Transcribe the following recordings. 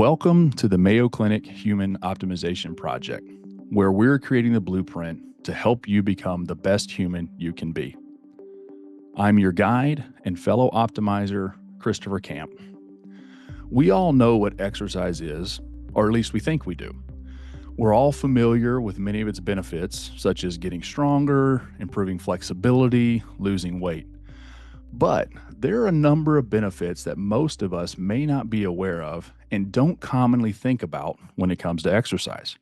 Welcome to the Mayo Clinic Human Optimization Project, where we're creating the blueprint to help you become the best human you can be. I'm your guide and fellow optimizer, Christopher Camp. We all know what exercise is, or at least we think we do. We're all familiar with many of its benefits, such as getting stronger, improving flexibility, losing weight. But there are a number of benefits that most of us may not be aware of and don't commonly think about when it comes to exercise.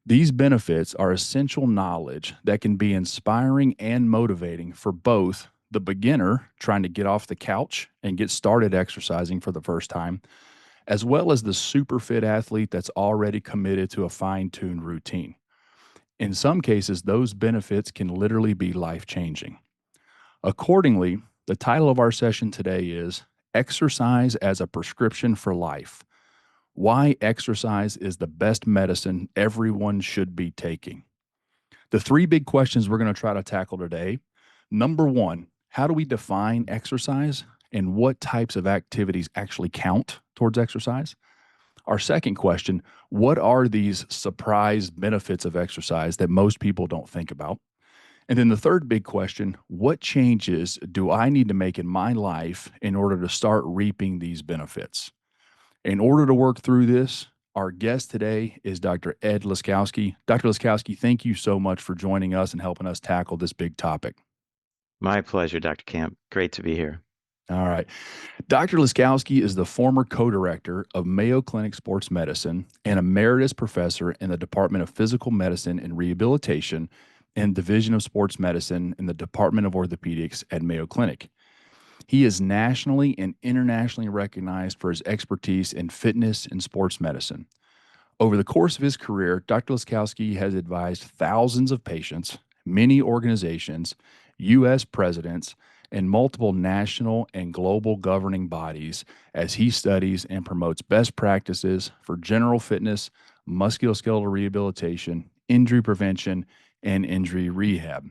These benefits are essential knowledge that can be inspiring and motivating for both the beginner trying to get off the couch and get started exercising for the first time, as well as the super fit athlete that's already committed to a fine tuned routine. In some cases, those benefits can literally be life changing. Accordingly, the title of our session today is Exercise as a Prescription for Life: Why Exercise is the Best Medicine Everyone Should Be Taking. The three big questions we're going to try to tackle today. Number one, how do we define exercise and what types of activities actually count towards exercise? Our second question, what are these surprise benefits of exercise that most people don't think about? And then the third big question, what changes do I need to make in my life in order to start reaping these benefits? In order to work through this, our guest today is Dr. Ed Laskowski. Dr. Laskowski, thank you so much for joining us and helping us tackle this big topic. My pleasure, Dr. Camp. Great to be here. All right. Dr. Laskowski is the former co-director of Mayo Clinic Sports Medicine and emeritus professor in the Department of Physical Medicine and Rehabilitation and Division of Sports Medicine in the Department of Orthopedics at Mayo Clinic. He is nationally and internationally recognized for his expertise in fitness and sports medicine. Over the course of his career, Dr. Laskowski has advised thousands of patients, many organizations, U.S. presidents, and multiple national and global governing bodies as he studies and promotes best practices for general fitness, musculoskeletal rehabilitation, injury prevention, and injury rehab.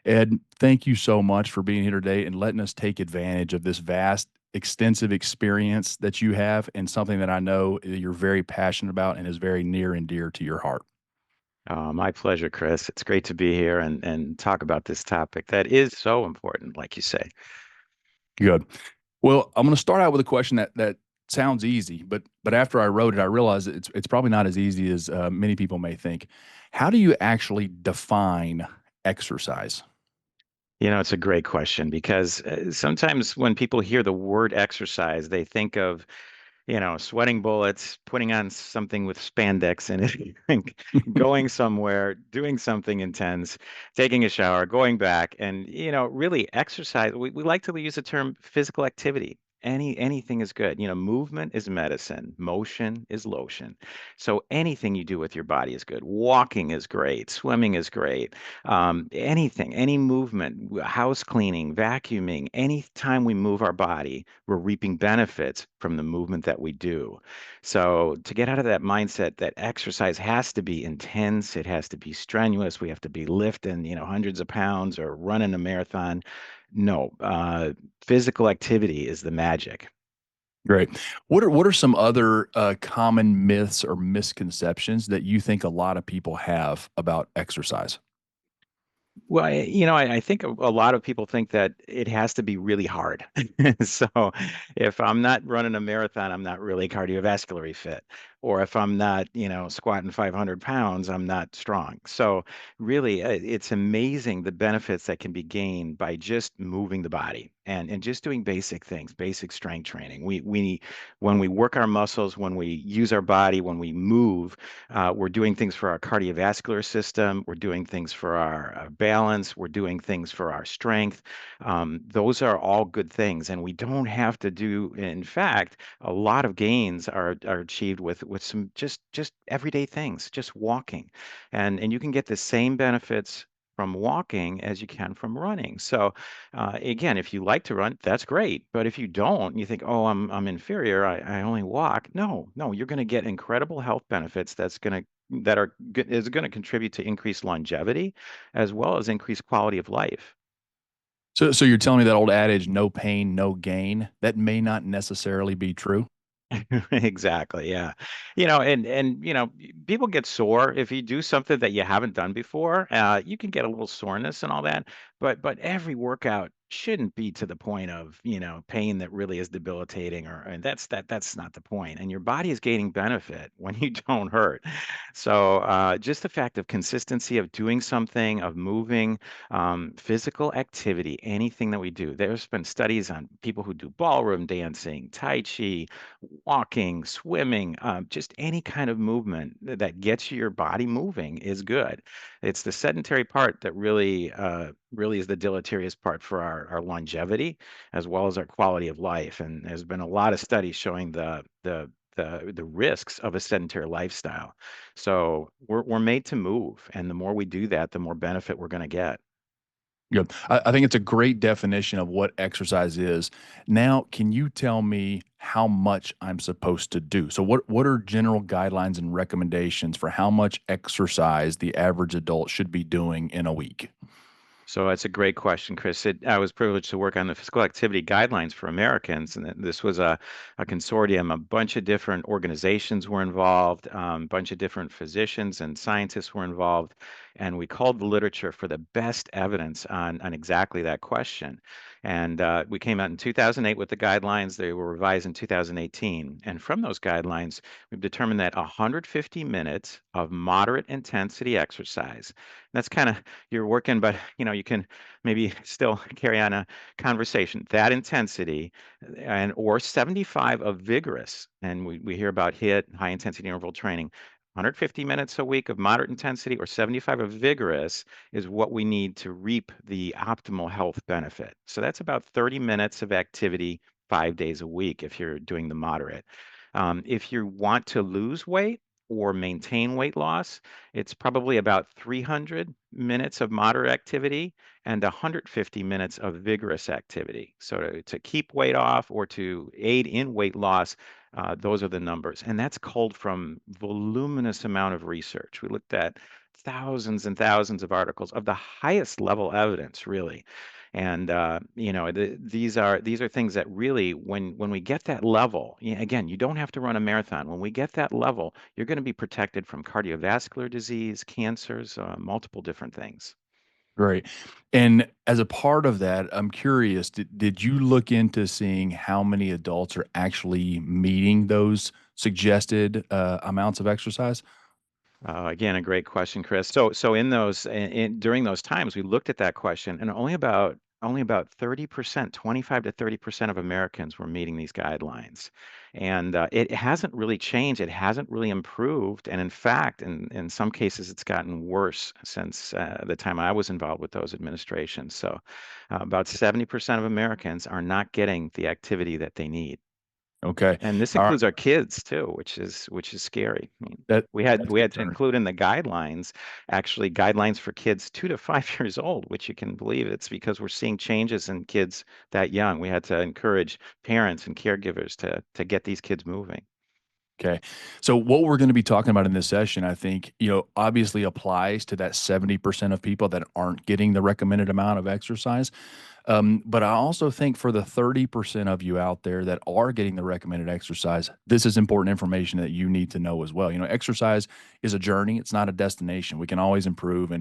Ed, thank you so much for being here today and letting us take advantage of this vast, extensive experience that you have and something that I know you're very passionate about and is very near and dear to your heart. My pleasure, Chris. It's great to be here and talk about this topic that is so important, like you say. Good. Well, I'm going to start out with a question that sounds easy, but after I wrote it, I realized that it's probably not as easy as many people may think. How do you actually define exercise? It's a great question because sometimes when people hear the word exercise, they think of, sweating bullets, putting on something with spandex in it, and going somewhere, doing something intense, taking a shower, going back. And, really exercise, we like to use the term physical activity. Anything is good. Movement is medicine, motion is lotion. So anything you do with your body is good. Walking is great, swimming is great. Anything, any movement, house cleaning, vacuuming, anytime we move our body, we're reaping benefits from the movement that we do. So to get out of that mindset that exercise has to be intense, it has to be strenuous, we have to be lifting, hundreds of pounds or running a marathon. No, physical activity is the magic. Great. What are some other common myths or misconceptions that you think a lot of people have about exercise? Well, I think a lot of people think that it has to be really hard. So if I'm not running a marathon, I'm not really cardiovascularly fit. Or if I'm not, squatting 500 pounds, I'm not strong. So really, it's amazing the benefits that can be gained by just moving the body and just doing basic things, basic strength training. When we work our muscles, when we use our body, when we move, we're doing things for our cardiovascular system. We're doing things for our balance. We're doing things for our strength. Those are all good things, and we don't have to do. In fact, a lot of gains are achieved with some just everyday things, just walking, and you can get the same benefits from walking as you can from running. So again, if you like to run, that's great. But if you don't, and you think, oh, I'm inferior, I only walk. No, you're going to get incredible health benefits is going to contribute to increased longevity as well as increased quality of life. So you're telling me that old adage, no pain, no gain, that may not necessarily be true? Exactly. Yeah. People get sore if you do something that you haven't done before. You can get a little soreness and all that, but every workout shouldn't be to the point of, pain that really is debilitating and that's not the point. And your body is gaining benefit when you don't hurt. So just the fact of consistency of doing something, of moving, physical activity, anything that we do. There's been studies on people who do ballroom dancing, tai chi, walking, swimming, just any kind of movement that gets your body moving is good. It's the sedentary part that really is the deleterious part for our longevity as well as our quality of life. And there's been a lot of studies showing the risks of a sedentary lifestyle. So we're made to move, and the more we do that, the more benefit we're going to get. Good. I think it's a great definition of what exercise is. Now, can you tell me how much I'm supposed to do? So, what are general guidelines and recommendations for how much exercise the average adult should be doing in a week? So that's a great question, Chris. I was privileged to work on the physical activity guidelines for Americans, and this was a consortium. A bunch of different organizations were involved, a bunch of different physicians and scientists were involved, and we called the literature for the best evidence on exactly that question. And we came out in 2008 with the guidelines. They were revised in 2018, and from those guidelines, we've determined that 150 minutes of moderate intensity exercise. That's kind of you're working, but you can maybe still carry on a conversation. That intensity and or 75 of vigorous, and we hear about HIIT, high intensity interval training. 150 minutes a week of moderate intensity or 75 of vigorous is what we need to reap the optimal health benefit. So that's about 30 minutes of activity 5 days a week if you're doing the moderate. If you want to lose weight or maintain weight loss, it's probably about 300 minutes of moderate activity and 150 minutes of vigorous activity. So to keep weight off or to aid in weight loss, those are the numbers. And that's culled from voluminous amount of research. We looked at thousands and thousands of articles of the highest level evidence, really. And these are things that really, when we get that level, again, you don't have to run a marathon. When we get that level, you're going to be protected from cardiovascular disease, cancers, multiple different things. Great. And as a part of that, I'm curious, did you look into seeing how many adults are actually meeting those suggested amounts of exercise? Again, a great question, Chris. So during those times, we looked at that question, and only about 30%, 25 to 30% of Americans were meeting these guidelines, and it hasn't really changed. It hasn't really improved, and in fact, in some cases, it's gotten worse since the time I was involved with those administrations. So, about 70% of Americans are not getting the activity that they need. Okay. And this All right. includes our kids too, which is scary. I mean, That we had that's we had to concerning. include in the guidelines, actually guidelines for kids 2 to 5 years old, which you can believe it's because we're seeing changes in kids that young. We had to encourage parents and caregivers to get these kids moving. Okay. So what we're going to be talking about in this session, I think, obviously applies to that 70% of people that aren't getting the recommended amount of exercise. But I also think for the 30% of you out there that are getting the recommended exercise, this is important information that you need to know as well. Exercise is a journey; it's not a destination. We can always improve,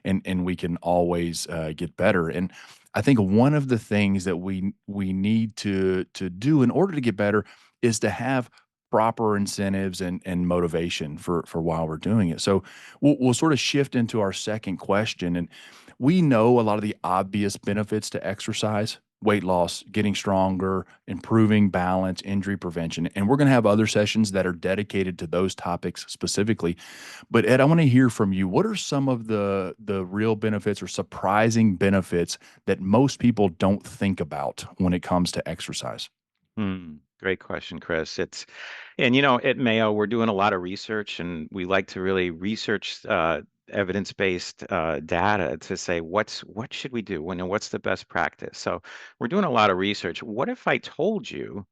and we can always get better. And I think one of the things that we need to do in order to get better is to have proper incentives and motivation for while we're doing it. So we'll sort of shift into our second question, and we know a lot of the obvious benefits to exercise: weight loss, getting stronger, improving balance, injury prevention. And we're going to have other sessions that are dedicated to those topics specifically. But Ed, I want to hear from you. What are some of the real benefits or surprising benefits that most people don't think about when it comes to exercise? Great question, Chris. And at Mayo, we're doing a lot of research, and we like to really research evidence-based data to say what should we do? What's the best practice? So we're doing a lot of research. What if I told you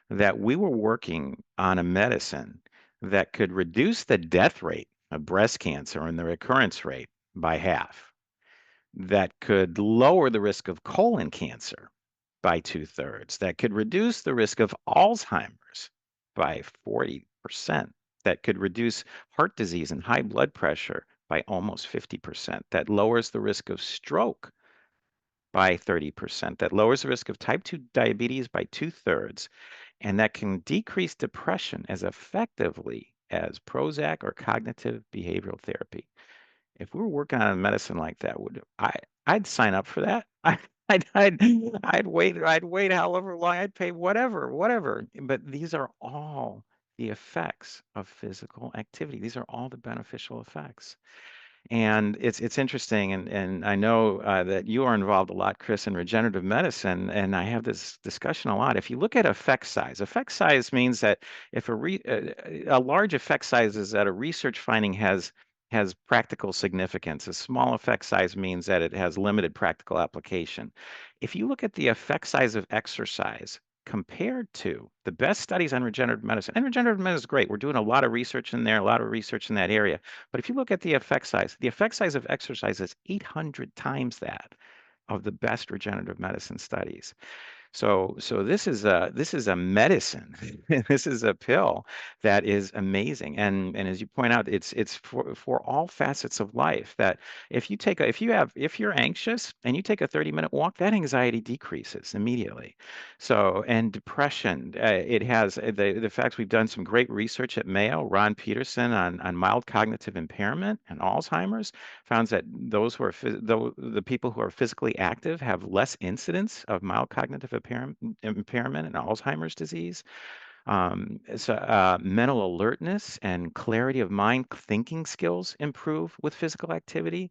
that we were working on a medicine that could reduce the death rate of breast cancer and the recurrence rate by half, that could lower the risk of colon cancer by 2/3, that could reduce the risk of Alzheimer's by 40%, that could reduce heart disease and high blood pressure by almost 50%, that lowers the risk of stroke by 30%, that lowers the risk of type 2 diabetes by 2/3, and that can decrease depression as effectively as Prozac or cognitive behavioral therapy. If we were working on a medicine like that, I'd sign up for that. I'd wait however long, I'd pay whatever. But these are all the effects of physical activity. These are all the beneficial effects. And it's interesting, and I know that you are involved a lot, Chris, in regenerative medicine, and I have this discussion a lot. If you look at effect size means that if a large effect size is that a research finding has practical significance. A small effect size means that it has limited practical application. If you look at the effect size of exercise compared to the best studies on regenerative medicine, and regenerative medicine is great. We're doing a lot of research in there, a lot of research in that area. But if you look at the effect size of exercise is 800 times that of the best regenerative medicine studies. So this is a medicine. This is a pill that is amazing. And as you point out, it's for all facets of life. That if you're anxious and you take a 30-minute walk, that anxiety decreases immediately. So, and depression, it has the facts. We've done some great research at Mayo. Ron Peterson on mild cognitive impairment and Alzheimer's found that the people who are physically active have less incidence of mild cognitive impairment and Alzheimer's disease. Mental alertness and clarity of mind thinking skills improve with physical activity.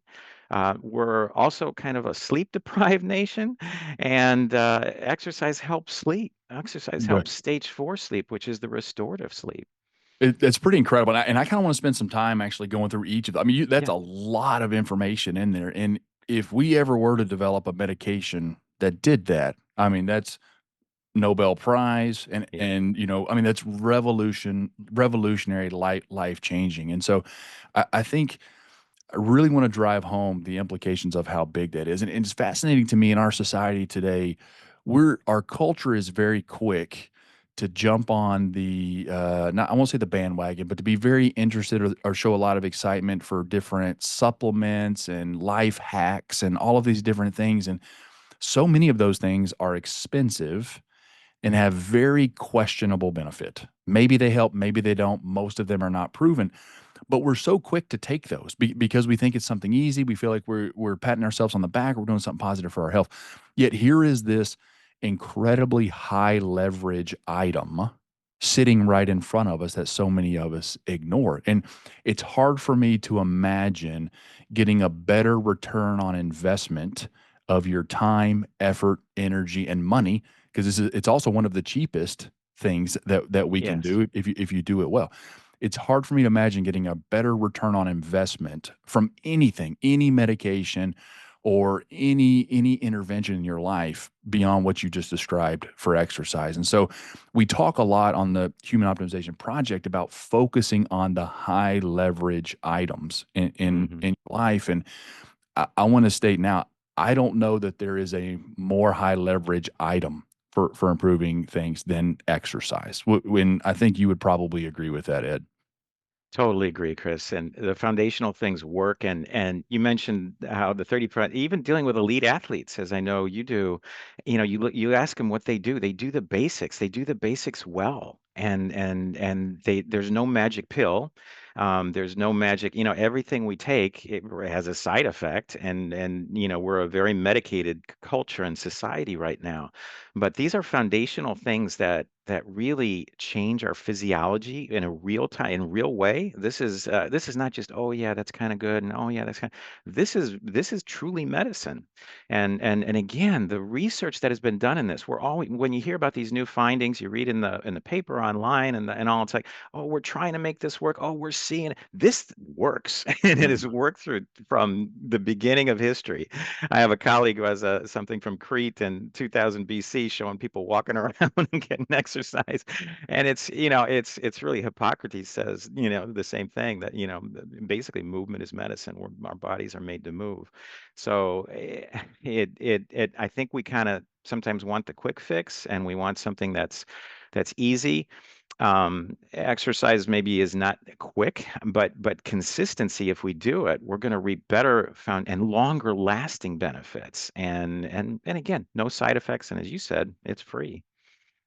We're also kind of a sleep deprived nation, and exercise helps sleep. Exercise Right. helps stage 4 sleep, which is the restorative sleep. It's pretty incredible. And I kind of want to spend some time actually going through each of them. I mean, that's Yeah. a lot of information in there. And if we ever were to develop a medication that did that, I mean, that's Nobel Prize Yeah. and I mean, that's revolutionary, life changing. And so I think I really want to drive home the implications of how big that is. And it's fascinating to me in our society today, our culture is very quick to jump on the not I won't say the bandwagon, but to be very interested or show a lot of excitement for different supplements and life hacks and all of these different things. And so many of those things are expensive and have very questionable benefit. Maybe they help, maybe they don't. Most of them are not proven. But we're so quick to take those because we think it's something easy. We feel like we're patting ourselves on the back. We're doing something positive for our health. Yet here is this incredibly high leverage item sitting right in front of us that so many of us ignore. And it's hard for me to imagine getting a better return on investment of your time, effort, energy, and money because it's also one of the cheapest things that we can Yes. do if you do it well. It's hard for me to imagine getting a better return on investment from anything, any medication or any intervention in your life beyond what you just described for exercise. And so we talk a lot on the Human Optimization Project about focusing on the high leverage items Hmm. in your life. And I want to state now, I don't know that there is a more high leverage item for improving things than exercise. When I think you would probably agree with that, Ed. Totally agree, Chris. And the foundational things work. And you mentioned how the 30%, even dealing with elite athletes, as I know you do, you ask them what they do. They do the basics. They do the basics well. And there's no magic pill. There's no magic, everything we take, it has a side effect. And we're a very medicated culture and society right now. But these are foundational things that really change our physiology in a in real way. This is not just, oh yeah, that's kind of good, and oh yeah, that's kind this is truly medicine. And again, the research that has been done in this, we're always when you hear about these new findings, you read in the paper online and all, it's like, oh, we're trying to make this work. Oh, we're seeing it. This works, and it has Mhm. worked through from the beginning of history. I have a colleague who has something from Crete in 2000 BC showing people walking around and getting exercise. And it's really Hippocrates says, the same thing that, basically movement is medicine. Our bodies are made to move. So I think we kind of sometimes want the quick fix and we want something that's easy. Exercise maybe is not quick, but consistency, if we do it, we're going to reap better found and longer lasting benefits. And again, no side effects. And as you said, it's free.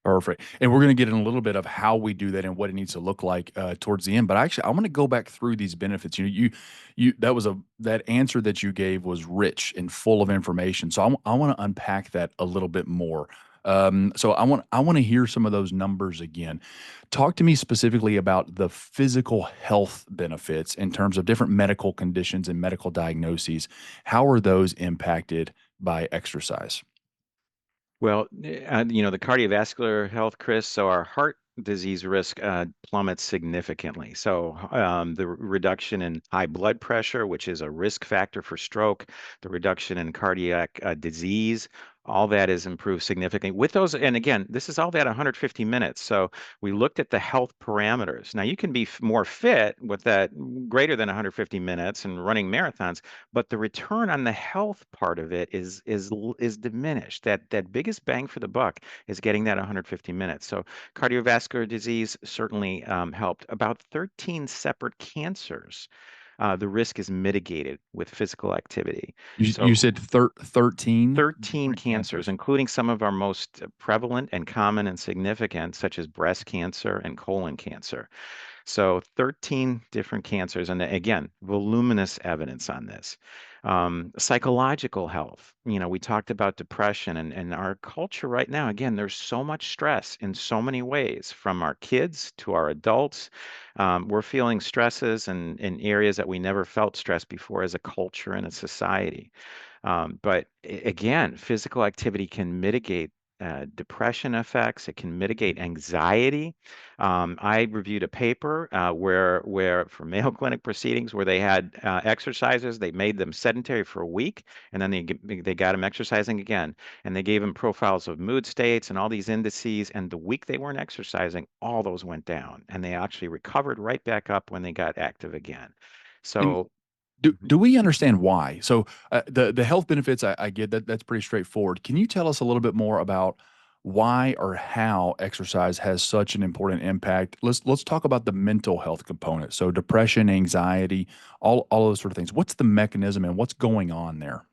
Perfect. And we're going to get in a little bit of how we do that and what it needs to look like towards the end. But actually, I want to go back through these benefits. You that answer that you gave was rich and full of information. So I want to unpack that a little bit more. So I want to hear some of those numbers again. Talk to me specifically about the physical health benefits in terms of different medical conditions and medical diagnoses. How are those impacted by exercise? Well, the cardiovascular health, Chris, so our heart disease risk plummets significantly. So the reduction in high blood pressure, which is a risk factor for stroke, the reduction in cardiac disease, all that is improved significantly with those. And again, this is all that 150 minutes. So we looked at the health parameters. Now you can be more fit with that greater than 150 minutes and running marathons, but the return on the health part of it is diminished. That biggest bang for the buck is getting that 150 minutes. So cardiovascular disease certainly helped. About 13 separate cancers, the risk is mitigated with physical activity. You So said 13 13 different cancers, cancers. including some of our most prevalent and common and significant, such as breast cancer and colon cancer. So 13 different cancers, and again, voluminous evidence on this. Psychological health. We talked about depression and our culture right now. Again, there's so much stress in so many ways, from our kids to our adults. We're feeling stresses in areas that we never felt stress before as a culture and a society. But again, physical activity can mitigate depression effects. It can mitigate anxiety. I reviewed a paper where for Mayo Clinic proceedings where they had exercises. They made them sedentary for a week, and then they got them exercising again, and they gave them profiles of mood states and all these indices. And the week they weren't exercising, all those went down, and they actually recovered right back up when they got active again. And So. do we understand why? So the health benefits, I get that that's pretty straightforward. Can you tell us a little bit more about why or how exercise has such an important impact? Let's talk about the mental health component. So depression, anxiety, all those sort of things. What's the mechanism and what's going on there?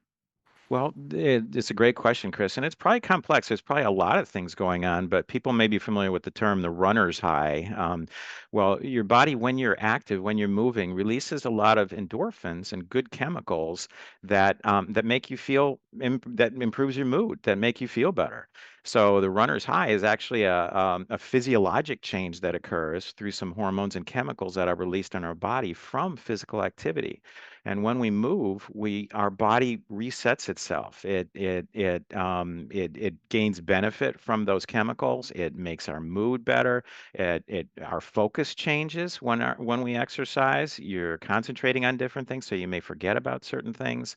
Well, it's a great question, Chris, and it's probably complex. There's probably a lot of things going on, but people may be familiar with the term the runner's high. Well, your body, when you're active, when you're moving, releases a lot of endorphins and good chemicals that make you feel that improves your mood, that make you feel better. So the runner's high is actually a physiologic change that occurs through some hormones and chemicals that are released in our body from physical activity. And when we move, our body resets itself. It gains benefit from those chemicals. It makes our mood better. Our focus changes when we exercise. You're concentrating on different things, so you may forget about certain things.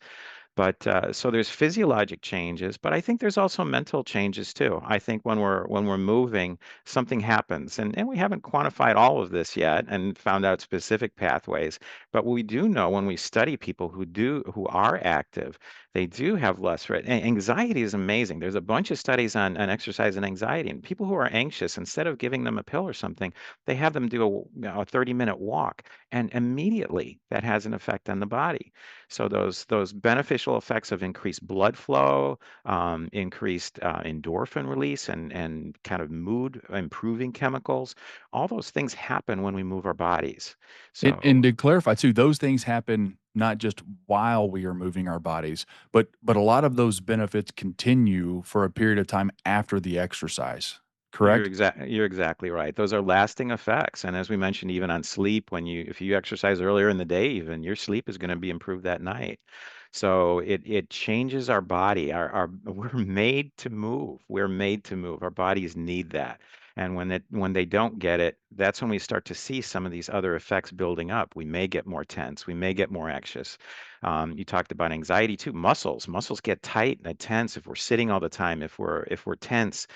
But so there's physiologic changes, but I think there's also mental changes too. I think when we're moving, something happens, and we haven't quantified all of this yet and found out specific pathways. But we do know when we study people who are active, they do have less anxiety is amazing. There's a bunch of studies on exercise and anxiety, and people who are anxious, instead of giving them a pill or something, they have them do a 30-minute walk, and immediately that has an effect on the body. So those beneficial effects of increased blood flow, increased endorphin release, and kind of mood improving chemicals, all those things happen when we move our bodies. And So to clarify too, those things happen not just while we are moving our bodies, but a lot of those benefits continue for a period of time after the exercise. Correct? you're exactly right. Those are lasting effects. And as we mentioned, even on sleep, if you exercise earlier in the day, even your sleep is going to be improved that night. So it changes our body. We're made to move. We're made to move. Our bodies need that. And when they don't get it, that's when we start to see some of these other effects building up. We may get more tense. We may get more anxious. You talked about anxiety too. Muscles get tight and tense if we're sitting all the time. If we're tense,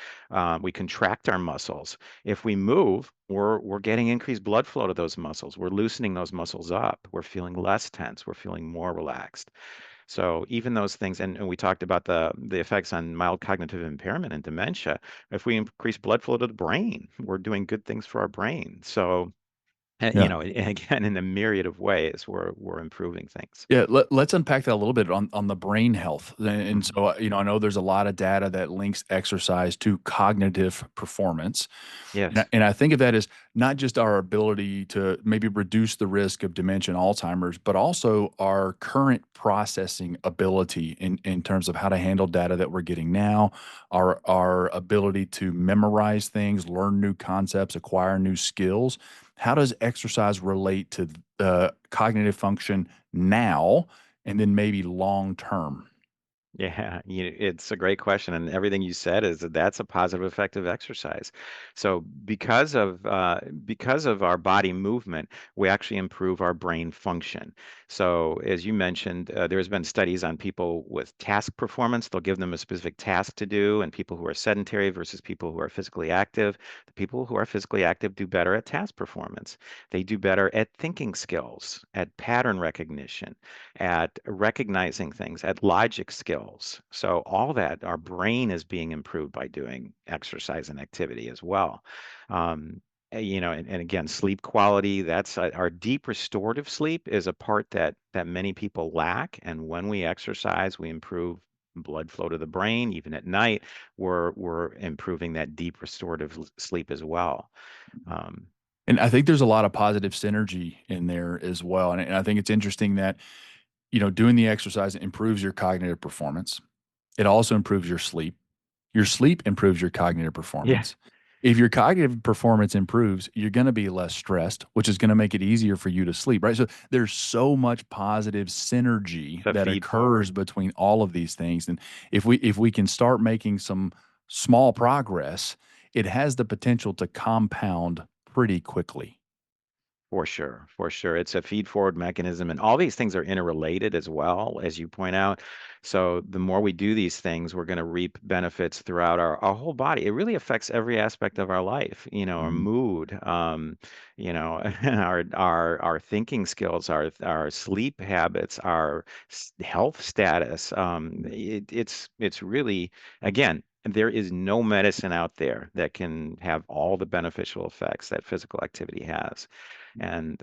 we contract our muscles. If we move, we're getting increased blood flow to those muscles. We're loosening those muscles up. We're feeling less tense. We're feeling more relaxed. So even those things, and we talked about the effects on mild cognitive impairment and dementia. If we increase blood flow to the brain, we're doing good things for our brain. So, Yeah. and again, in a myriad of ways, we're improving things. Yeah, let's unpack that a little bit on the brain health. And Mhm. so, I know there's a lot of data that links exercise to cognitive performance. Yes, And I think of that as not just our ability to maybe reduce the risk of dementia and Alzheimer's, but also our current processing ability in terms of how to handle data that we're getting now, our ability to memorize things, learn new concepts, acquire new skills. How does exercise relate to cognitive function now and then maybe long term? yeah, it's a great question, and everything you said is that's a positive effect of exercise. So because of our body movement, we actually improve our brain function. So as you mentioned, there's been studies on people with task performance. They'll give them a specific task to do, and people who are sedentary versus people who are physically active. The people who are physically active do better at task performance. They do better at thinking skills, at pattern recognition, at recognizing things, at logic skills. So all that, our brain is being improved by doing exercise and activity as well. Um, and again, sleep quality, that's our deep restorative sleep is a part that many people lack. And when we exercise, we improve blood flow to the brain. Even at night, we're improving that deep restorative sleep as well. Um, And I think there's a lot of positive synergy in there as well. And I think it's interesting that, doing the exercise improves your cognitive performance. It also improves your sleep. Your sleep improves your cognitive yeah, performance. If your cognitive performance improves, you're going to be less stressed, which is going to make it easier for you to sleep, right? So there's so much positive synergy the that feed occurs forward. between all of these things. And if we can start making some small progress, it has the potential to compound pretty quickly. For sure, for sure. It's a feed forward mechanism, and all these things are interrelated as well, as you point out. So the more we do these things, we're going to reap benefits throughout our whole body. It really affects every aspect of our life, our Mhm. mood, our thinking skills, our sleep habits, our health status. It's really, again, there is no medicine out there that can have all the beneficial effects that physical activity has. And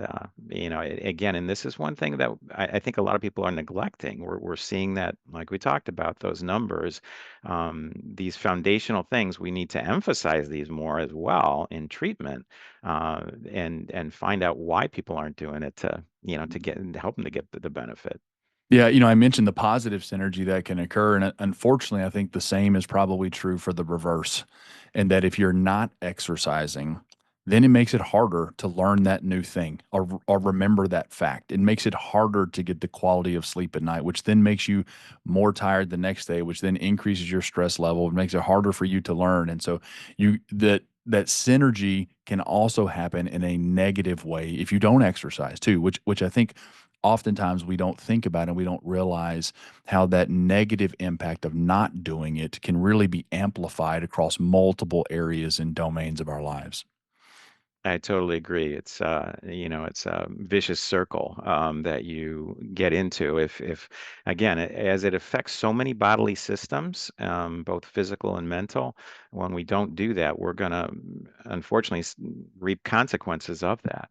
again, and this is one thing that I think a lot of people are neglecting. We're seeing that, like we talked about, those numbers, these foundational things. We need to emphasize these more as well in treatment, and find out why people aren't doing it to get and help them to get the benefit. Yeah, I mentioned the positive synergy that can occur. And unfortunately, I think the same is probably true for the reverse. And that if you're not exercising, then it makes it harder to learn that new thing or remember that fact. It makes it harder to get the quality of sleep at night, which then makes you more tired the next day, which then increases your stress level. It makes it harder for you to learn. And so that synergy can also happen in a negative way if you don't exercise too, which I think oftentimes we don't think about and we don't realize how that negative impact of not doing it can really be amplified across multiple areas and domains of our lives. I totally agree. It's a vicious circle that you get into if again, as it affects so many bodily systems, both physical and mental. When we don't do that, we're gonna unfortunately reap consequences of that.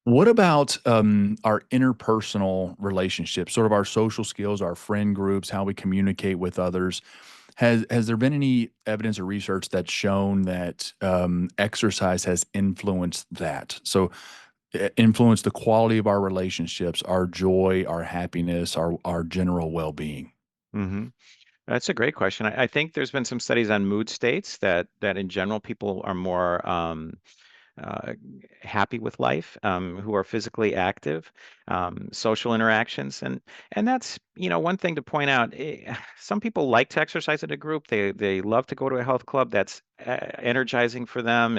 What about our interpersonal relationships, sort of our social skills, our friend groups, how we communicate with others? Has there been any evidence or research that's shown that exercise has influenced that? So, influence the quality of our relationships, our joy, our happiness, our general well being. hmm That's a great question. I think there's been some studies on mood states that in general people are more uh, happy with life, who are physically active, social interactions, and that's one thing to point out. Some people like to exercise at a group. They love to go to a health club. That's energizing for them.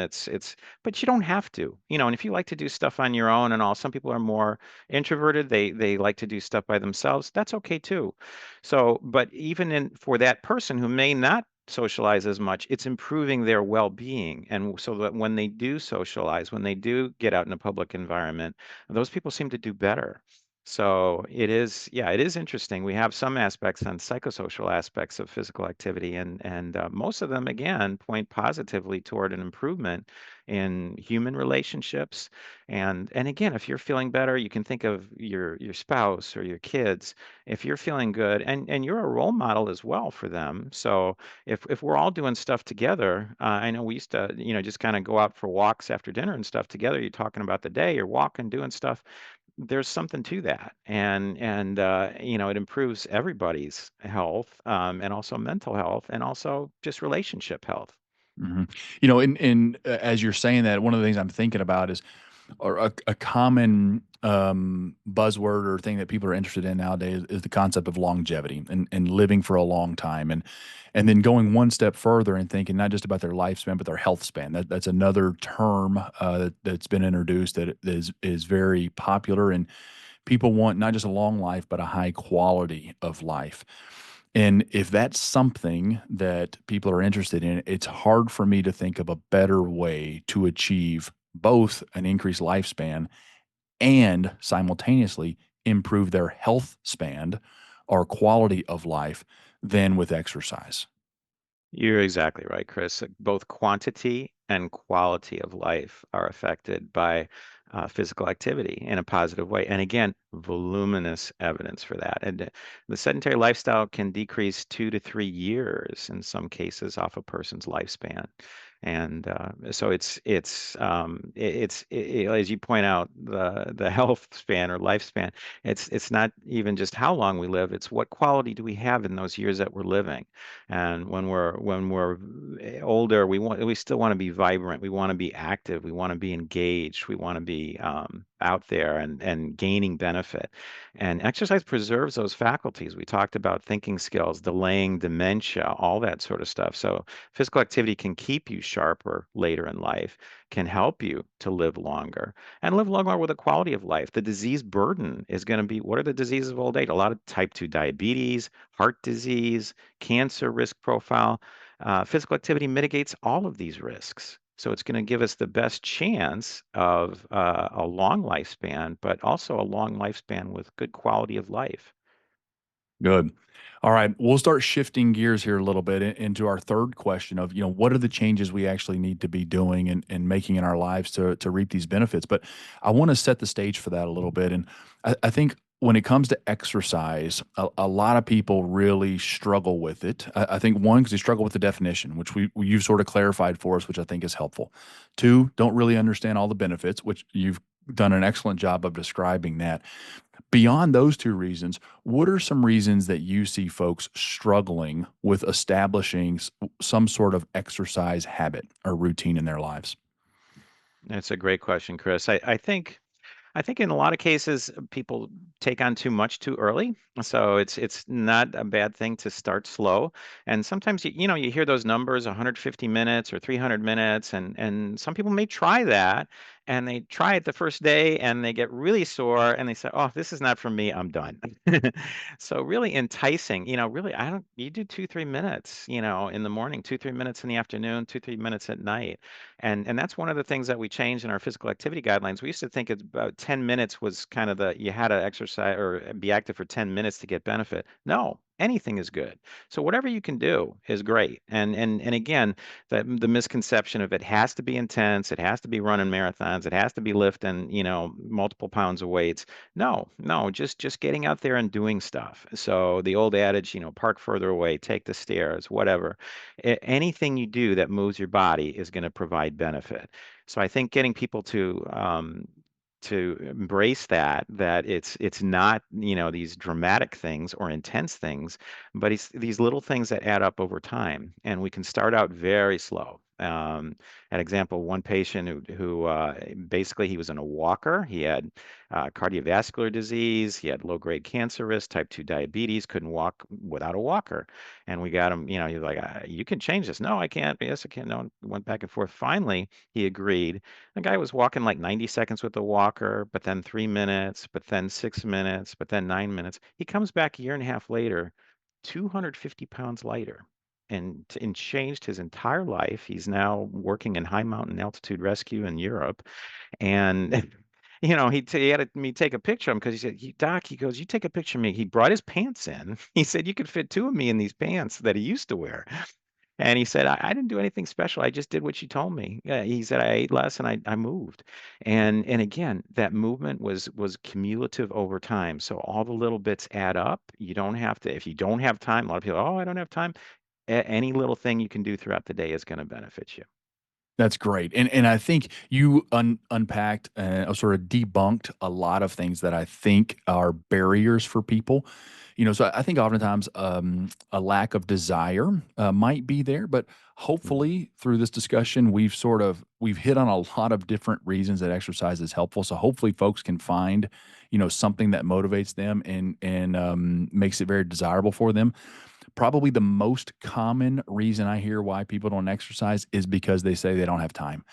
But you don't have to, And if you like to do stuff on your own and all, some people are more introverted. They like to do stuff by themselves. That's okay too. So, but even in for that person who may not socialize as much, it's improving their well-being. And so that when they do socialize, when they do get out in a public environment, those people seem to do better. So it is, yeah, it is interesting. We have some aspects on psychosocial aspects of physical activity, and most of them, again, point positively toward an improvement in human relationships. And again, if you're feeling better, you can think of your spouse or your kids. If you're feeling good, and you're a role model as well for them. So if we're all doing stuff together, I know we used to, just kind of go out for walks after dinner and stuff together. You're talking about the day, you're walking, doing stuff. There's something to that, and it improves everybody's health, and also mental health, and also just relationship health. Mhm. As you're saying that, one of the things I'm thinking about is or a common buzzword or thing that people are interested in nowadays is the concept of longevity and living for a long time and then going one step further and thinking not just about their lifespan but their health span. That's another term that's been introduced that is very popular, and people want not just a long life but a high quality of life. And if that's something that people are interested in, it's hard for me to think of a better way to achieve both an increased lifespan and simultaneously improve their health span or quality of life than with exercise. You're exactly right, Chris. Both quantity and quality of life are affected by physical activity in a positive way. And again, voluminous evidence for that. And the sedentary lifestyle can decrease 2 to 3 years in some cases off a person's lifespan. And so as you point out, the health span or lifespan. It's not even just how long we live; it's what quality do we have in those years that we're living. And when we're older, we still want to be vibrant. We want to be active. We want to be engaged. We want to be out there and gaining benefit. And exercise preserves those faculties. We talked about thinking skills, delaying dementia, all that sort of stuff. So physical activity can keep you sharper later in life, can help you to live longer and live longer with a quality of life. The disease burden is going to be, what are the diseases of old age? A lot of type 2 diabetes, heart disease, cancer risk profile. Physical activity mitigates all of these risks. So it's going to give us the best chance of a long lifespan, but also a long lifespan with good quality of life. Good. All right. We'll start shifting gears here a little bit into our third question of, what are the changes we actually need to be doing and making in our lives to reap these benefits? But I want to set the stage for that a little bit. And I think when it comes to exercise, a lot of people really struggle with it. I think one, because they struggle with the definition, which you've sort of clarified for us, which I think is helpful. Two, don't really understand all the benefits, which you've done an excellent job of describing that. Beyond those two reasons, what are some reasons that you see folks struggling with establishing some sort of exercise habit or routine in their lives? That's a great question, Chris. I think in a lot of cases people take on too much too early. So it's not a bad thing to start slow. And sometimes you hear those numbers 150 minutes or 300 minutes and some people may try that and they try it the first day and they get really sore and they say, "Oh, this is not for me. I'm done." So really enticing, really I don't you do 2, 3 minutes, in the morning, 2, 3 minutes in the afternoon, 2, 3 minutes at night. And that's one of the things that we changed in our physical activity guidelines. We used to think it's about 10 minutes was kind of you had to exercise or be active for 10 minutes to get benefit. No, anything is good. So whatever you can do is great. And again, the misconception of it has to be intense, it has to be running marathons, it has to be lifting, multiple pounds of weights. No, no, just getting out there and doing stuff. So the old adage, park further away, take the stairs, whatever. Anything you do that moves your body is going to provide benefit. So I think getting people to embrace that it's not these dramatic things or intense things, but it's these little things that add up over time, and we can start out very slow. An example, one patient who basically he was in a walker. He had cardiovascular disease. He had low-grade cancer risk, type 2 diabetes, couldn't walk without a walker. And we got him, he's like, you can change this. No, I can't. Yes, I can. No, went back and forth. Finally, he agreed. The guy was walking like 90 seconds with the walker, but then 3 minutes, but then 6 minutes, but then 9 minutes. He comes back a year and a half later, 250 pounds lighter, and changed his entire life. He's now working in high mountain altitude rescue in Europe, and he had me take a picture of him because he said, Doc, he goes, you take a picture of me. He brought his pants in. He said, you could fit two of me in these pants that he used to wear. And he said, I didn't do anything special. I just did what you told me. He said, I ate less and I moved. And again, that movement was cumulative over time. So all the little bits add up. You don't have to, if you don't have time, a lot of people, oh, I don't have time. Any little thing you can do throughout the day is going to benefit you. That's great, and I think you unpacked, sort of debunked a lot of things that I think are barriers for people. So I think oftentimes a lack of desire might be there, but Mhm. hopefully through this discussion we've hit on a lot of different reasons that exercise is helpful. So hopefully folks can find something that motivates them and makes it very desirable for them. Probably the most common reason I hear why people don't exercise is because they say they don't have time.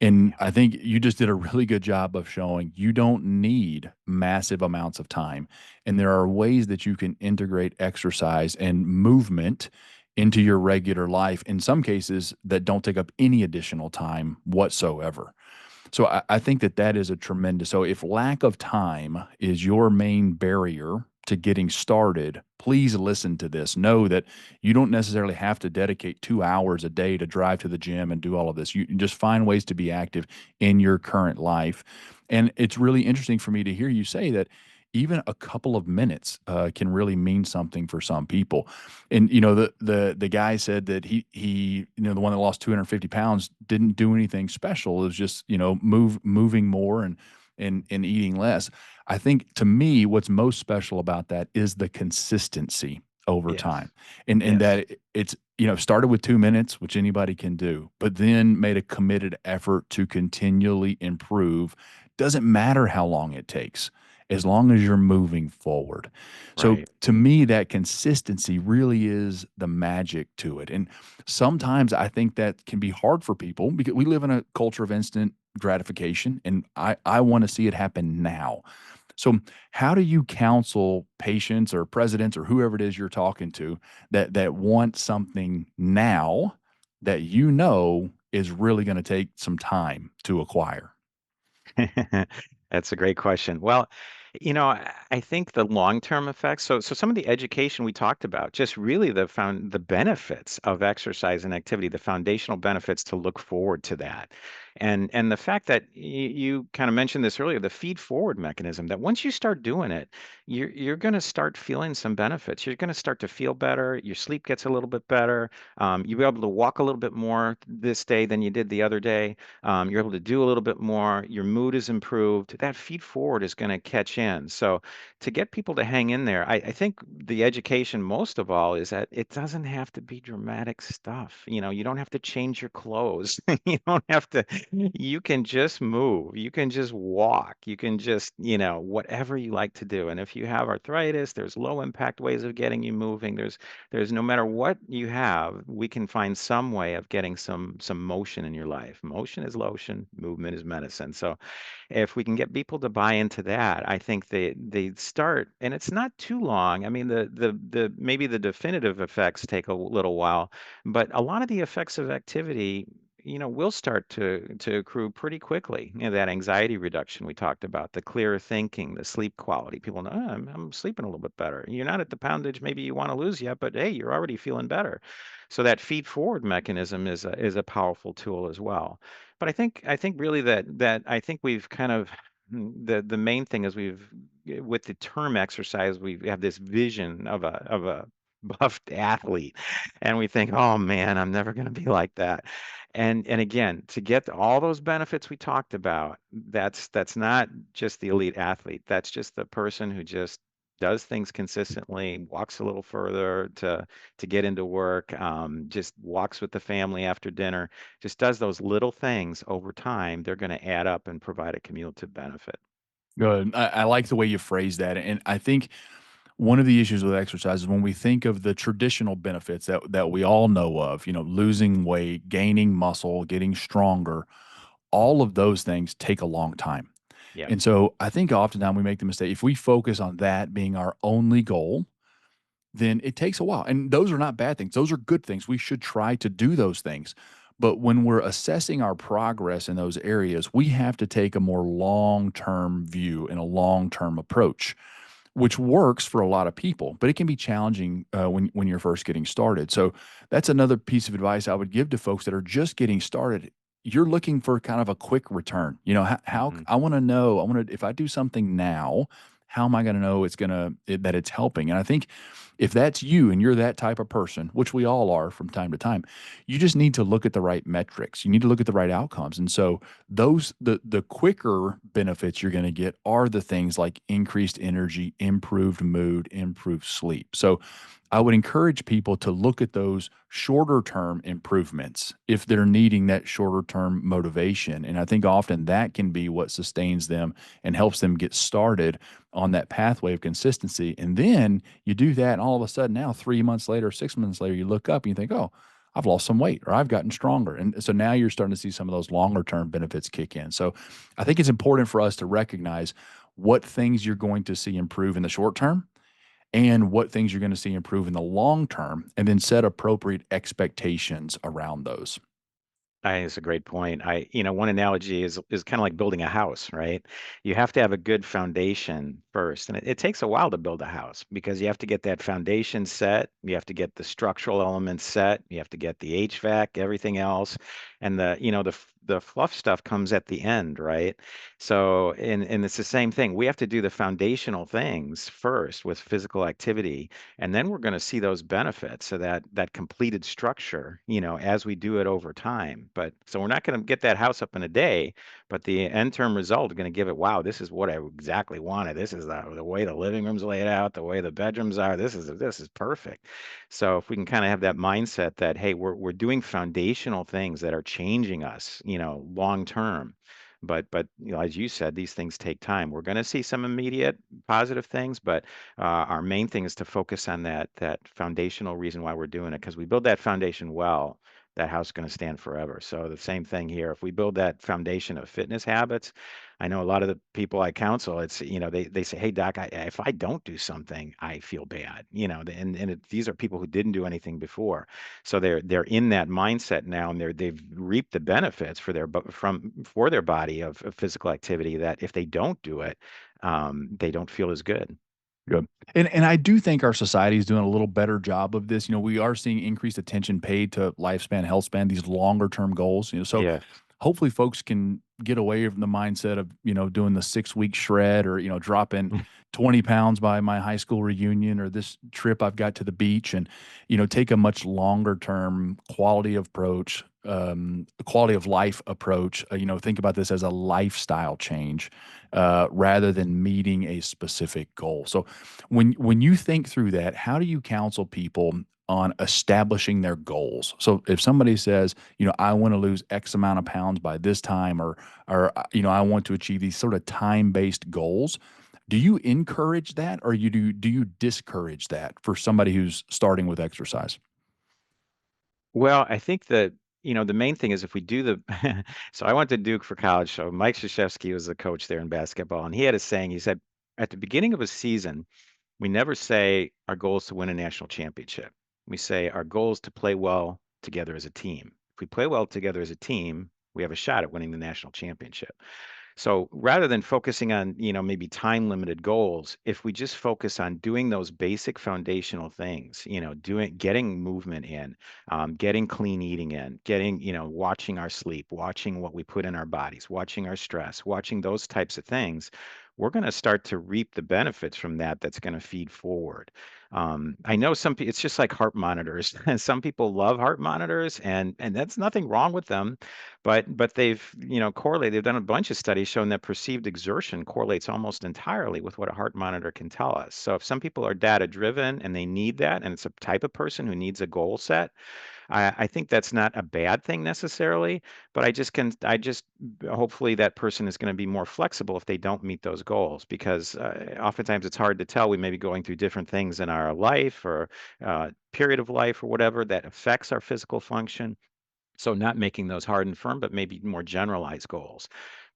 And Yeah, I think you just did a really good job of showing you don't need massive amounts of time. And there are ways that you can integrate exercise and movement into your regular life, in some cases, that don't take up any additional time whatsoever. So I think that that is a tremendous. So if lack of time is your main barrier to getting started, please listen to this. Know that you don't necessarily have to dedicate 2 hours a day to drive to the gym and do all of this. You just find ways to be active in your current life. And it's really interesting for me to hear you say that even a couple of minutes can really mean something for some people. And the guy said that he the one that lost 250 pounds didn't do anything special. It was just moving more and eating less. I think to me, what's most special about that is the consistency over yes, time, and yes, that it's started with 2 minutes, which anybody can do, but then made a committed effort to continually improve. Doesn't matter how long it takes, as long as you're moving forward. So right. to me, that consistency really is the magic to it. And sometimes I think that can be hard for people because we live in a culture of instant gratification, and I want to see it happen now. So how do you counsel patients or presidents or whoever it is you're talking to that want something now that is really going to take some time to acquire? That's a great question. Well, I think the long-term effects. So some of the education we talked about, just really the benefits of exercise and activity, the foundational benefits to look forward to that. And the fact that you kind of mentioned this earlier, the feed forward mechanism, that once you start doing it, you're going to start feeling some benefits. You're going to start to feel better. Your sleep gets a little bit better. You'll be able to walk a little bit more this day than you did the other day. You're able to do a little bit more. Your mood is improved. That feed forward is going to catch in. So, to get people to hang in there, I think the education most of all is that it doesn't have to be dramatic stuff. You don't have to change your clothes. You don't have to, you can just move. You can just walk. You can just, whatever you like to do. And if you have arthritis, there's low impact ways of getting you moving. There's no matter what you have, we can find some way of getting some motion in your life. Motion is lotion, movement is medicine. So if we can get people to buy into that, I think they start, and it's not too long. I mean, the maybe the definitive effects take a little while, but a lot of the effects of activity, will start to accrue pretty quickly. That anxiety reduction we talked about, the clearer thinking, the sleep quality. People know, "Oh, I'm sleeping a little bit better." You're not at the poundage maybe you want to lose yet, but hey, you're already feeling better. So that feed forward mechanism is a powerful tool as well. But I think really that I think we've kind of the main thing is with the term exercise, we have this vision of a buffed athlete, and we think, oh man, I'm never going to be like that. And again, to get all those benefits we talked about, that's not just the elite athlete. That's just the person who just does things consistently, walks a little further to get into work, just walks with the family after dinner, just does those little things over time. They're going to add up and provide a cumulative benefit. Good. I like the way you phrase that. And I think one of the issues with exercise is when we think of the traditional benefits that we all know of, losing weight, gaining muscle, getting stronger, all of those things take a long time. Yeah. And so I think oftentimes we make the mistake if we focus on that being our only goal, then it takes a while. And those are not bad things. Those are good things. We should try to do those things. But when we're assessing our progress in those areas, we have to take a more long term view and a long term approach, which works for a lot of people, but it can be challenging when you're first getting started. So that's another piece of advice I would give to folks that are just getting started. You're looking for kind of a quick return. You know, how Hmm. I want to know. I want to if I do something now, how am I going to know that it's helping? And I think if that's you and you're that type of person, which we all are from time to time, you just need to look at the right metrics. You need to look at the right outcomes. And so the quicker benefits you're going to get are the things like increased energy, improved mood, improved sleep. So I would encourage people to look at those shorter term improvements if they're needing that shorter term motivation. And I think often that can be what sustains them and helps them get started on that pathway of consistency. And then you do that, and all of a sudden now 3 months later, 6 months later, you look up and you think, oh, I've lost some weight or I've gotten stronger. And so now you're starting to see some of those longer term benefits kick in. So I think it's important for us to recognize what things you're going to see improve in the short term and what things you're going to see improve in the long term, and then set appropriate expectations around those. I think it's a great point. One analogy is kind of like building a house, right? You have to have a good foundation first, and it takes a while to build a house because you have to get that foundation set, you have to get the structural elements set, you have to get the HVAC, everything else, and the fluff stuff comes at the end, right? So, and it's the same thing. We have to do the foundational things first with physical activity, and then we're going to see those benefits. So that completed structure, as we do it over time. But so we're not going to get that house up in a day, but the end term result is going to give it, wow, this is what I exactly wanted. This is the way the living room's laid out, the way the bedrooms are. This is perfect. So if we can kind of have that mindset that, hey, we're doing foundational things that are changing us, long term. But as you said, these things take time. We're going to see some immediate positive things, but our main thing is to focus on that foundational reason why we're doing it. Because we build that foundation well, that house is going to stand forever. So the same thing here. If we build that foundation of fitness habits, I know a lot of the people I counsel, it's, they say, hey, doc, if I don't do something, I feel bad, these are people who didn't do anything before. So they're in that mindset now, and they've reaped the benefits for their body of physical activity, that if they don't do it, they don't feel as good. Good. And I do think our society is doing a little better job of this. You know, we are seeing increased attention paid to lifespan, health span, these longer term goals. You know, so Yes. hopefully folks can get away from the mindset of, doing the 6 week shred, or, dropping 20 pounds by my high school reunion, or this trip I've got to the beach, and, take a much longer term quality of life approach. Think about this as a lifestyle change rather than meeting a specific goal. So when you think through that, how do you counsel people on establishing their goals? So if somebody says, I want to lose X amount of pounds by this time, or I want to achieve these sort of time-based goals, do you encourage that, or do you discourage that for somebody who's starting with exercise? Well, I think that, the main thing is if we do the, so I went to Duke for college. So Mike Krzyzewski was the coach there in basketball. And he had a saying, he said, at the beginning of a season, we never say our goal is to win a national championship. We say our goal is to play well together as a team. If we play well together as a team, we have a shot at winning the national championship. So rather than focusing on, maybe time limited goals, if we just focus on doing those basic foundational things, getting movement in, getting clean eating in, getting, watching our sleep, watching what we put in our bodies, watching our stress, watching those types of things, we're going to start to reap the benefits from that. That's going to feed forward. I know some people, it's just like heart monitors. Some people love heart monitors, and that's nothing wrong with them, but they've, correlated, they've done a bunch of studies showing that perceived exertion correlates almost entirely with what a heart monitor can tell us. So if some people are data driven and they need that, and it's a type of person who needs a goal set, I think that's not a bad thing necessarily, but I just hopefully that person is going to be more flexible if they don't meet those goals, because oftentimes it's hard to tell. We may be going through different things in our life, or period of life, or whatever that affects our physical function. So not making those hard and firm, but maybe more generalized goals.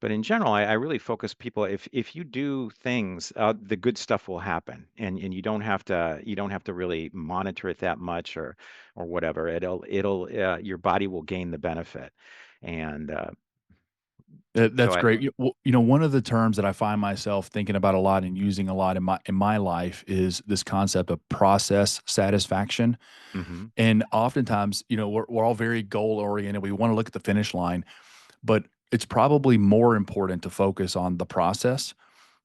But in general, I really focus people, if you do things, the good stuff will happen, and you don't have to really monitor it that much or whatever. Your body will gain the benefit. And so That's I great. One of the terms that I find myself thinking about a lot and using a lot in my life is this concept of process satisfaction. hmm And oftentimes, we're all very goal oriented. We want to look at the finish line, but it's probably more important to focus on the process.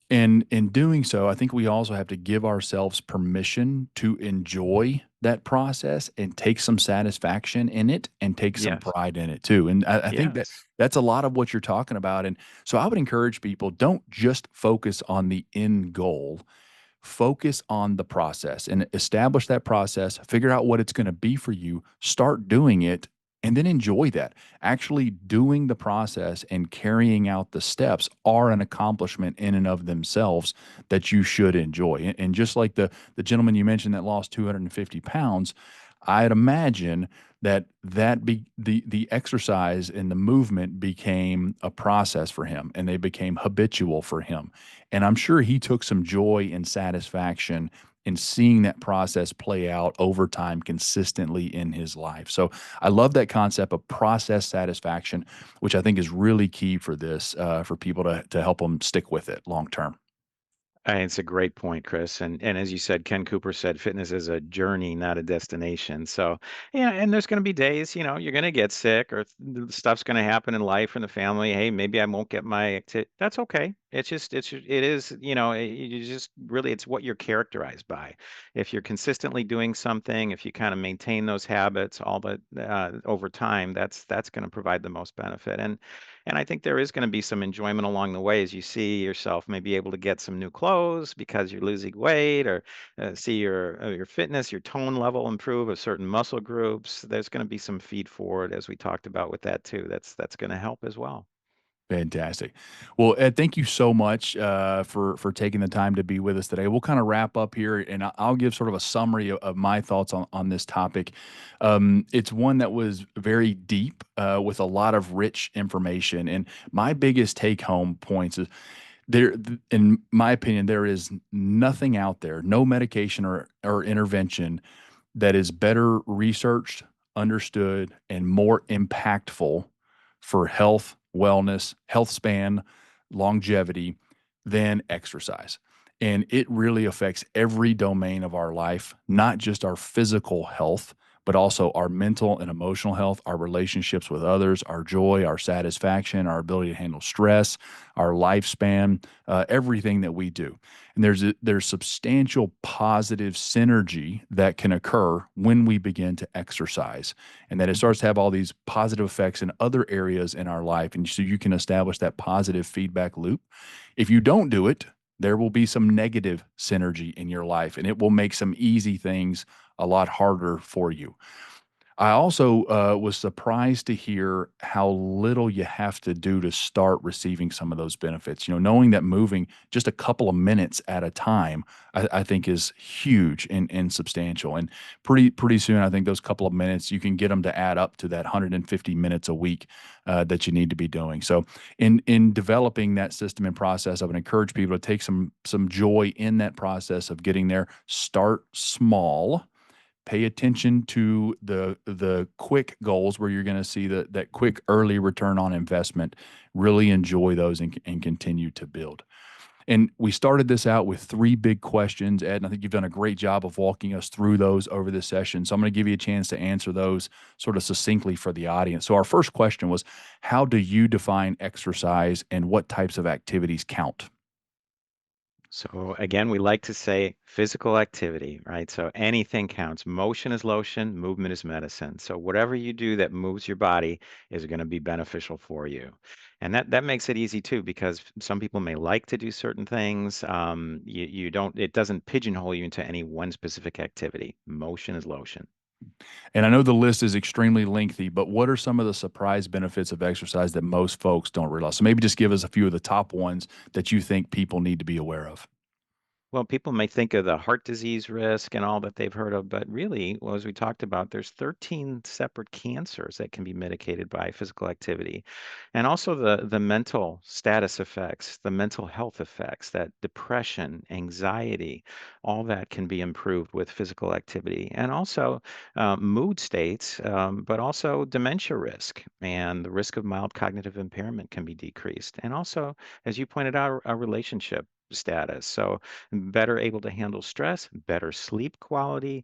And in doing so, I think we also have to give ourselves permission to enjoy that process and take some satisfaction in it and take some yes, pride in it too. And I think that yes, that's a lot of what you're talking about. And so I would encourage people, don't just focus on the end goal, focus on the process and establish that process, figure out what it's going to be for you, start doing it, and then enjoy that. Actually, doing the process and carrying out the steps are an accomplishment in and of themselves that you should enjoy. And just like the gentleman you mentioned that lost 250 pounds, I'd imagine the exercise and the movement became a process for him and they became habitual for him. And I'm sure he took some joy and satisfaction in seeing that process play out over time consistently in his life. So I love that concept of process satisfaction, which I think is really key for this, for people to help them stick with it long term. It's a great point, Chris. And as you said, Ken Cooper said, fitness is a journey, not a destination. So, yeah, and there's going to be days, you're going to get sick or stuff's going to happen in life and the family. Hey, maybe I won't get my activity. That's okay. It is, you just really, it's what you're characterized by. If you're consistently doing something, if you kind of maintain those habits, all but over time, that's going to provide the most benefit. And I think there is going to be some enjoyment along the way as you see yourself maybe able to get some new clothes because you're losing weight, or see your fitness, your tone level improve of certain muscle groups. There's going to be some feed forward, as we talked about with that too. That's going to help as well. Fantastic. Well, Ed, thank you so much for taking the time to be with us today. We'll kind of wrap up here, and I'll give sort of a summary of my thoughts on this topic. It's one that was very deep with a lot of rich information, and my biggest take home points is in my opinion, there is nothing out there, no medication or intervention that is better researched, understood, and more impactful for health, wellness, health span, longevity than exercise. And it really affects every domain of our life, not just our physical health, but also our mental and emotional health, our relationships with others, our joy, our satisfaction, our ability to handle stress, our lifespan, everything that we do. And there's substantial positive synergy that can occur when we begin to exercise, and that it starts to have all these positive effects in other areas in our life. And so you can establish that positive feedback loop. If you don't do it, there will be some negative synergy in your life, and it will make some easy things a lot harder for you. I also was surprised to hear how little you have to do to start receiving some of those benefits. Knowing that moving just a couple of minutes at a time, I think is huge and substantial. And pretty soon, I think those couple of minutes you can get them to add up to that 150 minutes a week that you need to be doing. So, in developing that system and process, I would encourage people to take some joy in that process of getting there. Start small, pay attention to the quick goals where you're going to see that quick early return on investment. Really enjoy those and continue to build. And we started this out with three big questions, Ed, and I think you've done a great job of walking us through those over this session. So I'm going to give you a chance to answer those sort of succinctly for the audience. So our first question was, how do you define exercise and what types of activities count? So again, we like to say physical activity, right? So anything counts. Motion is lotion, movement is medicine. So whatever you do that moves your body is going to be beneficial for you. And that makes it easy too, because some people may like to do certain things. You don't, it doesn't pigeonhole you into any one specific activity. Motion is lotion. And I know the list is extremely lengthy, but what are some of the surprise benefits of exercise that most folks don't realize? So maybe just give us a few of the top ones that you think people need to be aware of. Well, people may think of the heart disease risk and all that they've heard of, but really, well, as we talked about, there's 13 separate cancers that can be mitigated by physical activity. And also the mental status effects, the mental health effects, that depression, anxiety, all that can be improved with physical activity. And also mood states, but also dementia risk and the risk of mild cognitive impairment can be decreased. And also, as you pointed out, a relationship status. So better able to handle stress, better sleep quality,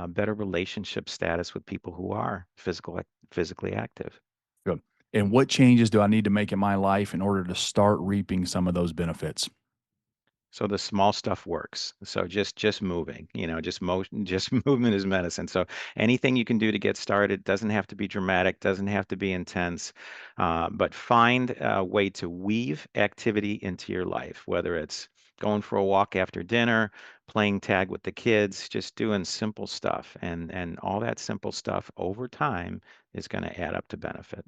better relationship status with people who are physically active. Good. And what changes do I need to make in my life in order to start reaping some of those benefits? So the small stuff works. So just moving, just motion, just movement is medicine. So anything you can do to get started doesn't have to be dramatic, doesn't have to be intense, but find a way to weave activity into your life, whether it's going for a walk after dinner, playing tag with the kids, just doing simple stuff, and all that simple stuff over time is going to add up to benefit.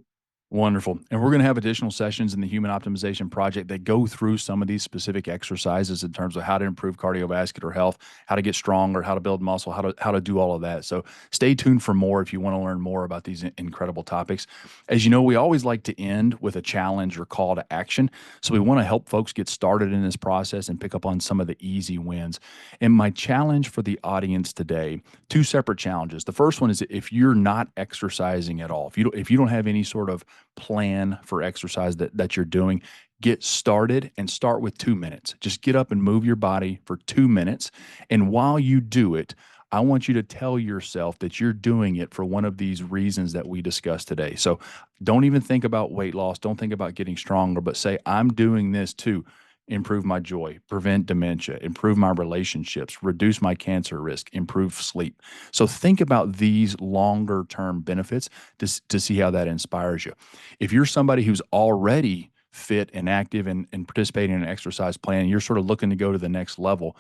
Wonderful. And we're going to have additional sessions in the Human Optimization Project that go through some of these specific exercises in terms of how to improve cardiovascular health, how to get stronger, how to build muscle, how to do all of that. So stay tuned for more if you want to learn more about these incredible topics. As you know, we always like to end with a challenge or call to action. So we want to help folks get started in this process and pick up on some of the easy wins. And my challenge for the audience today, two separate challenges. The first one is if you're not exercising at all, if you don't have any sort of plan for exercise that you're doing, get started and start with 2 minutes. Just get up and move your body for 2 minutes. And while you do it, I want you to tell yourself that you're doing it for one of these reasons that we discussed today. So don't even think about weight loss. Don't think about getting stronger, but say, I'm doing this to improve my joy, prevent dementia, improve my relationships, reduce my cancer risk, improve sleep. So think about these longer term benefits to see how that inspires you. If you're somebody who's already fit and active and participating in an exercise plan, you're sort of looking to go to the next level.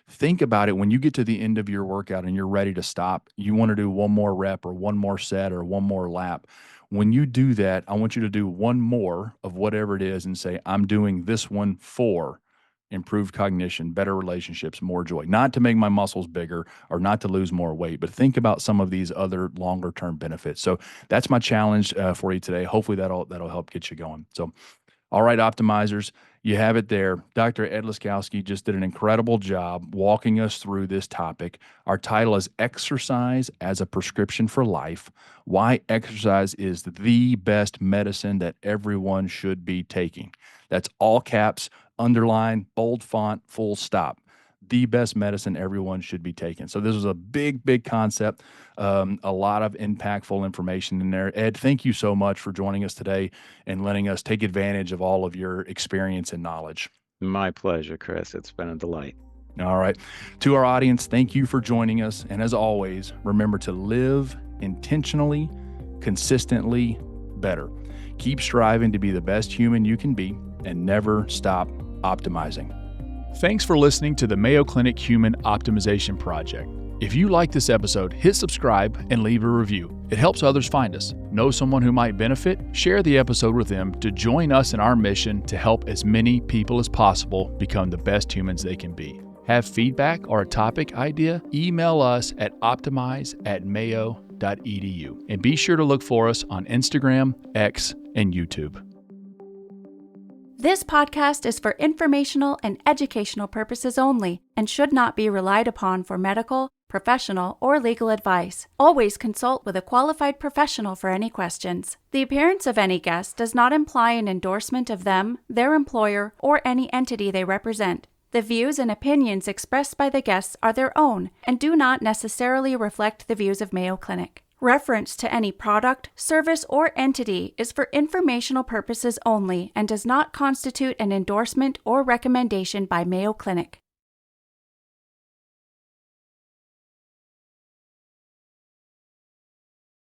Think about it when you get to the end of your workout and you're ready to stop, you want to do one more rep or one more set or one more lap. When you do that, I want you to do one more of whatever it is and say, I'm doing this one for improved cognition, better relationships, more joy. Not to make my muscles bigger or not to lose more weight, but think about some of these other longer term benefits. So that's my challenge for you today. Hopefully that'll help get you going. So all right, optimizers, you have it there. Dr. Ed Laskowski just did an incredible job walking us through this topic. Our title is Exercise as a Prescription for Life, Why Exercise is the Best Medicine That Everyone Should Be Taking. That's all caps, underline, bold font, full stop. The best medicine everyone should be taking. So this was a big, big concept, a lot of impactful information in there. Ed, thank you so much for joining us today and letting us take advantage of all of your experience and knowledge. My pleasure, Chris. It's been a delight. All right. To our audience, thank you for joining us. And as always, remember to live intentionally, consistently better. Keep striving to be the best human you can be and never stop optimizing. Thanks for listening to the Mayo Clinic Human Optimization Project. If you like this episode, hit subscribe and leave a review. It helps others find us. Know someone who might benefit? Share the episode with them to join us in our mission to help as many people as possible become the best humans they can be. Have feedback or a topic idea? Email us at optimize@mayo.edu. And be sure to look for us on Instagram, X, and YouTube. This podcast is for informational and educational purposes only and should not be relied upon for medical, professional, or legal advice. Always consult with a qualified professional for any questions. The appearance of any guest does not imply an endorsement of them, their employer, or any entity they represent. The views and opinions expressed by the guests are their own and do not necessarily reflect the views of Mayo Clinic. Reference to any product, service, or entity is for informational purposes only and does not constitute an endorsement or recommendation by Mayo Clinic.